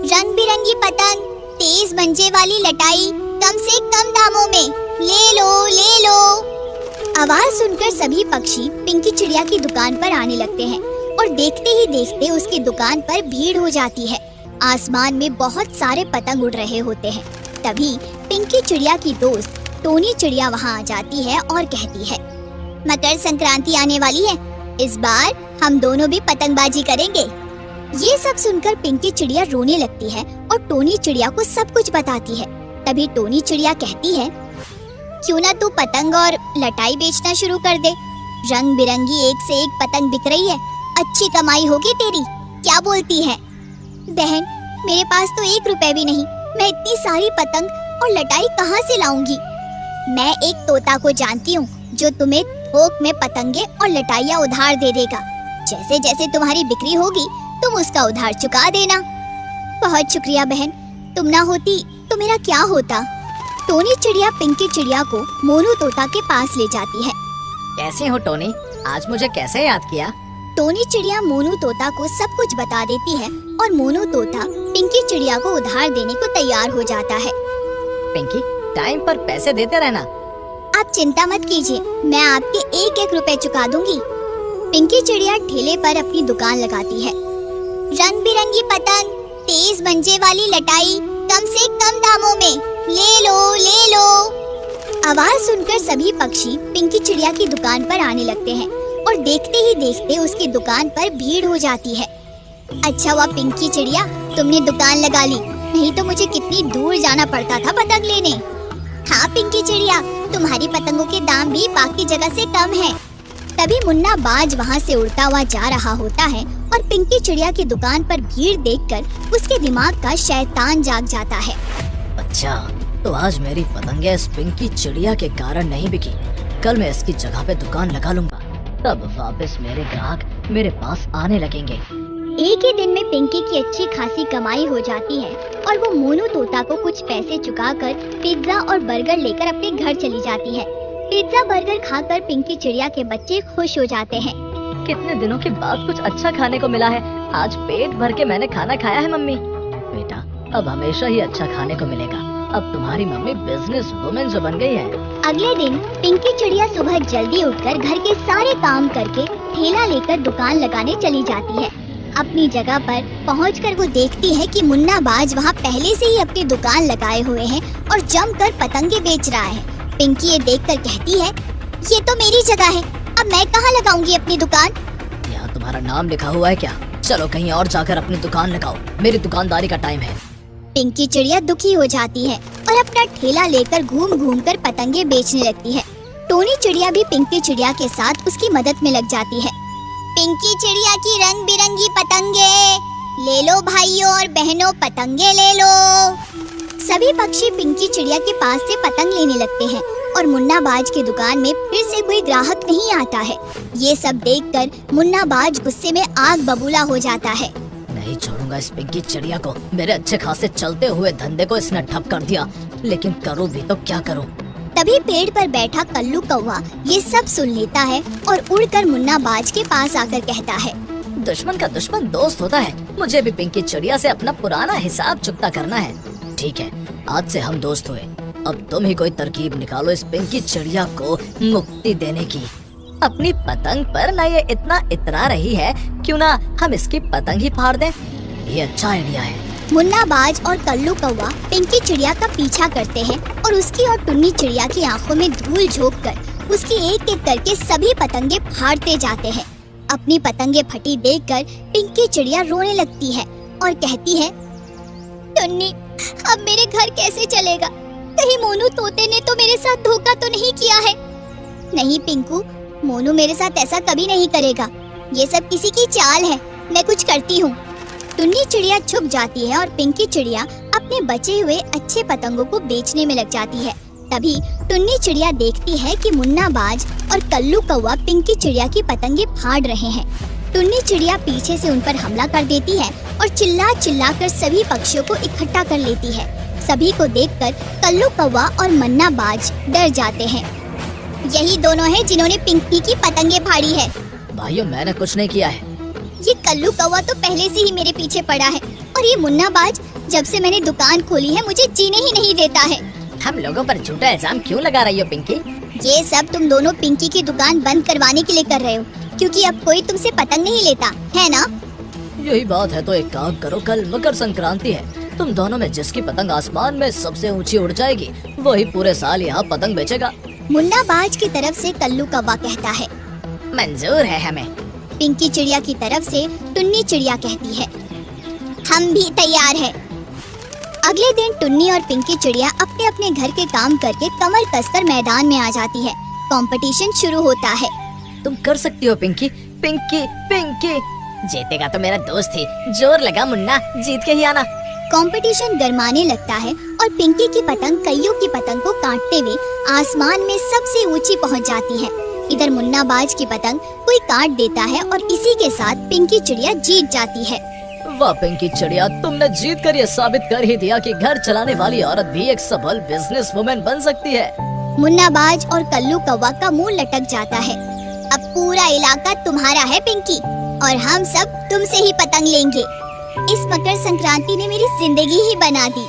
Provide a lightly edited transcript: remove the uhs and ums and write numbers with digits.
रंग बिरंगी पतंग, तेज मंजे वाली लटाई, कम से कम दामों में, ले लो ले लो। आवाज सुनकर सभी पक्षी पिंकी चिड़िया की दुकान पर आने लगते हैं और देखते ही देखते उसकी दुकान पर भीड़ हो जाती है। आसमान में बहुत सारे पतंग उड़ रहे होते हैं। तभी पिंकी चिड़िया की दोस्त टोनी चिड़िया वहाँ आ जाती है और कहती है, मकर संक्रांति आने वाली है, इस बार हम दोनों भी पतंगबाजी करेंगे। ये सब सुनकर पिंकी चिड़िया रोने लगती है और टोनी चिड़िया को सब कुछ बताती है। तभी टोनी चिड़िया कहती है, क्यों ना तू पतंग और लटाई बेचना शुरू कर दे। रंग बिरंगी एक से एक पतंग बिक रही है, अच्छी कमाई होगी तेरी, क्या बोलती है? बहन, मेरे पास तो 1 रुपए भी नहीं, मैं इतनी सारी पतंग और लटाई कहाँ से लाऊंगी? मैं एक तोता को जानती हूँ जो तुम्हें थोक में पतंगे और लटाइयाँ उधार दे देगा। जैसे जैसे तुम्हारी बिक्री होगी तुम उसका उधार चुका देना। बहुत शुक्रिया बहन, तुम ना होती तो मेरा क्या होता। टोनी चिड़िया पिंकी चिड़िया को मोनू तोता के पास ले जाती है। कैसे हो टोनी, आज मुझे कैसे याद किया? टोनी चिड़िया मोनू तोता को सब कुछ बता देती है और मोनू तोता पिंकी चिड़िया को उधार देने को तैयार हो जाता है। पिंकी, टाइम पर पैसे देते रहना। आप चिंता मत कीजिए, मैं आपके 1-1 रुपए चुका दूंगी। पिंकी चिड़िया ठेले पर अपनी दुकान लगाती है। रंग बिरंगी पतंग, तेज मंजे वाली लटाई, कम से कम दामों में, ले लो ले लो। आवाज सुनकर सभी पक्षी पिंकी चिड़िया की दुकान पर आने लगते हैं और देखते ही देखते उसकी दुकान पर भीड़ हो जाती है। अच्छा हुआ पिंकी चिड़िया तुमने दुकान लगा ली, नहीं तो मुझे कितनी दूर जाना पड़ता था पतंग लेने। हाँ पिंकी चिड़िया, तुम्हारी पतंगों के दाम भी बाकी जगह से कम है। तभी मुन्ना बाज वहाँ से उड़ता हुआ जा रहा होता है और पिंकी चिड़िया की दुकान पर भीड़ देखकर उसके दिमाग का शैतान जाग जाता है। अच्छा, तो आज मेरी पतंगे इस पिंकी चिड़िया के कारण नहीं बिकी, कल मैं इसकी जगह पे दुकान लगा लूंगा, तब वापस मेरे ग्राहक मेरे पास आने लगेंगे। एक ही दिन में पिंकी की अच्छी खासी कमाई हो जाती है और वो मोनू तोता को कुछ पैसे चुकाकर पिज्जा और बर्गर लेकर अपने घर चली जाती है। पिज्जा बर्गर खाकर पिंकी चिड़िया के बच्चे खुश हो जाते हैं। कितने दिनों के बाद कुछ अच्छा खाने को मिला है, आज पेट भर के मैंने खाना खाया है मम्मी। बेटा, अब हमेशा ही अच्छा खाने को मिलेगा, अब तुम्हारी मम्मी बिजनेस वुमेन जो बन गई है। अगले दिन पिंकी चिड़िया सुबह जल्दी उठकर घर के सारे काम करके ठेला लेकर दुकान लगाने चली जाती है। अपनी जगह पर पहुंचकर वो देखती है कि मुन्ना बाज वहाँ पहले से ही अपनी दुकान लगाए हुए हैं और जमकर पतंगे बेच रहा है। पिंकी ये देखकर कहती है, ये तो मेरी जगह है, अब मैं कहाँ लगाऊंगी अपनी दुकान? यहाँ तुम्हारा नाम लिखा हुआ है क्या? चलो कहीं और जाकर अपनी दुकान लगाओ, मेरी दुकानदारी का टाइम है। पिंकी चिड़िया दुखी हो जाती है और अपना ठेला लेकर घूम घूम कर पतंगे बेचने लगती है। टोनी चिड़िया भी पिंकी चिड़िया के साथ उसकी मदद में लग जाती है। पिंकी चिड़िया की रंग बिरंगी पतंगे, ले लो भाइयों और बहनों, पतंगे ले लो। सभी पक्षी पिंकी चिड़िया के पास से पतंग लेने लगते हैं और मुन्ना बाज की दुकान में फिर से कोई ग्राहक नहीं आता है। ये सब देखकर मुन्ना बाज गुस्से में आग बबूला हो जाता है। नहीं छोड़ूंगा इस पिंकी चिड़िया को, मेरे अच्छे खासे चलते हुए धंधे को इसने ठप कर दिया, लेकिन करूँ भी तो क्या करूँ। तभी पेड़ पर बैठा कल्लू कौवा ये सब सुन लेता है और उड़कर मुन्ना बाज के पास आकर कहता है, दुश्मन का दुश्मन दोस्त होता है, मुझे भी पिंकी चिड़िया से अपना पुराना हिसाब चुकता करना है। ठीक है, आज से हम दोस्त हुए, अब तुम ही कोई तरकीब निकालो इस पिंकी चिड़िया को मुक्ति देने की। अपनी पतंग पर ना ये इतना इतरा रही है, क्यों ना हम इसकी पतंग ही फाड़ दें, ये अच्छा आइडिया है। मुन्ना बाज और कल्लू कौवा पिंकी चिड़िया का पीछा करते हैं और उसकी और टुन्नी चिड़िया की आंखों में धूल झोंककर उसकी एक एक करके सभी पतंगे फाड़ते जाते हैं। अपनी पतंगे फटी देखकर पिंकी चिड़िया रोने लगती है और कहती है, टुन्नी, अब मेरे घर कैसे चलेगा? कहीं मोनू तोते ने तो मेरे साथ धोखा तो नहीं किया है? नहीं पिंकू, मोनू मेरे साथ ऐसा कभी नहीं करेगा, ये सब किसी की चाल है, मैं कुछ करती हूँ। टुन्नी चिड़िया छुप जाती है और पिंकी चिड़िया अपने बचे हुए अच्छे पतंगों को बेचने में लग जाती है। तभी टुन्नी चिड़िया देखती है कि मुन्ना बाज और कल्लू कौवा पिंकी चिड़िया की पतंगे फाड़ रहे हैं। टुन्नी चिड़िया पीछे से उन पर हमला कर देती है और चिल्ला चिल्ला कर सभी पक्षियों को इकट्ठा कर लेती है। सभी को देखकर कल्लू कौवा और मुन्ना बाज डर जाते हैं। यही दोनों हैं जिन्होंने पिंकी की पतंगे फाड़ी है। भाइयों, मैंने कुछ नहीं किया है, ये कल्लू कौवा तो पहले से ही मेरे पीछे पड़ा है और ये मुन्ना बाज जब से मैंने दुकान खोली है मुझे जीने ही नहीं देता है। हम लोगों पर झूठा इल्जाम क्यों लगा रही हो पिंकी? ये सब तुम दोनों पिंकी की दुकान बंद करवाने के लिए कर रहे हो, क्योंकि अब कोई तुमसे पतंग नहीं लेता है ना? यही बात है तो एक काम करो, कल मकर संक्रांति है, तुम दोनों में जिसकी पतंग आसमान में सबसे ऊंची उड़ जाएगी वही पूरे साल यहाँ पतंग बेचेगा। मुन्ना बाज की तरफ से कल्लू कौवा कहता है। मंजूर है हमें। पिंकी चिड़िया की तरफ से टुन्नी चिड़िया कहती है, हम भी तैयार है। अगले दिन टुन्नी और पिंकी चिड़िया अपने अपने घर के काम करके कमर कसकर मैदान में आ जाती है। कंपटीशन शुरू होता है। तुम कर सकती हो पिंकी। पिंकी पिंकी जीतेगा तो मेरा दोस्त ही। जोर लगा मुन्ना, जीत के ही आना। कंपटीशन गरमाने लगता है और पिंकी की पतंग कईयों की पतंग को काटते हुए आसमान में सबसे ऊंची पहुंच जाती है। इधर मुन्ना बाज की पतंग कोई काट देता है और इसी के साथ पिंकी चिड़िया जीत जाती है। वाह पिंकी चिड़िया, तुमने जीत कर ये साबित कर ही दिया कि घर चलाने वाली औरत भी एक सफल बिजनेस वुमेन बन सकती है। मुन्ना बाज और कल्लू कौवा का मुंह लटक जाता है। अब पूरा इलाका तुम्हारा है पिंकी, और हम सब तुमसे ही पतंग लेंगे। इस मकर संक्रांति ने मेरी जिंदगी ही बना दी।